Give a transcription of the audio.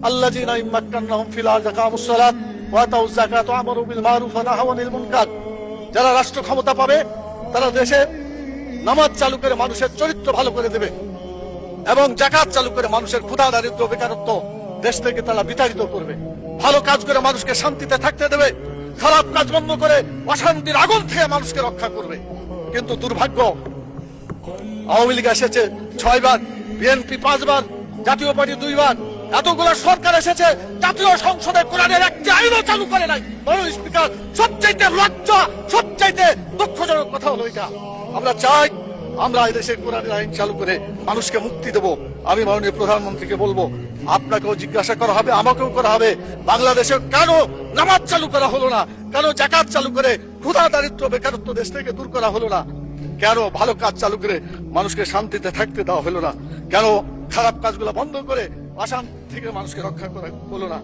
আল্লাযীনা ইম্মাক্কান্নাহুম ফিল আরদি আকামুস সালাত ওয়া আতাউয যাকাত ওয়া আমারু বিল মারুফ ওয়া নাহাউ আনিল মুনকার। যারা রাষ্ট্র ক্ষমতা পাবে তারা দেশে নামাজ চালু করে মানুষের চরিত্র ভালো করে দেবে এবং যাকাত চালু করে মানুষের ক্ষুধা দারিদ্র বেকারত্ব দেশ থেকে তারা বিতাড়িত করবে। ভালো কাজ করে মানুষকে শান্তিতে থাকতে দেবে, খারাপ কাজ বন্ধ করে অশান্তির আগুন থেকে মানুষকে রক্ষা করবে। কিন্তু দুর্ভাগ্য, আওয়ামী লীগ এসেছে 6 বার, বিএনপি 5 বার, জাতীয় পার্টি 2 বার, এতগুলো সরকার এসেছে, জাতীয় সংসদে কোরআনের একটি আইনও চালু করে নাই। মাননীয় স্পিকার, সবচাইতে লজ্জা, সবচাইতে দুঃখজনক কথা হলো এটা। আমরা চাই আমরা এই দেশে কোরআনের আইন চালু করে মানুষকে মুক্তি দেব। আমি মাননীয় প্রধানমন্ত্রীকে বলবো, আপনাকেও জিজ্ঞাসা করা হবে, আমাকেও করা হবে, বাংলাদেশে কেন নামাজ চালু করা হলো না, কেন যাকাত চালু করে ক্ষুধা দারিদ্র বেকারত্ব দেশ থেকে দূর করা হলো না, কেন ভালো কাজ চালু করে মানুষকে শান্তিতে থাকতে দেওয়া হলো না, কেন খারাপ কাজগুলো বন্ধ করে অশান্তি থেকে মানুষকে রক্ষা করা হলো না।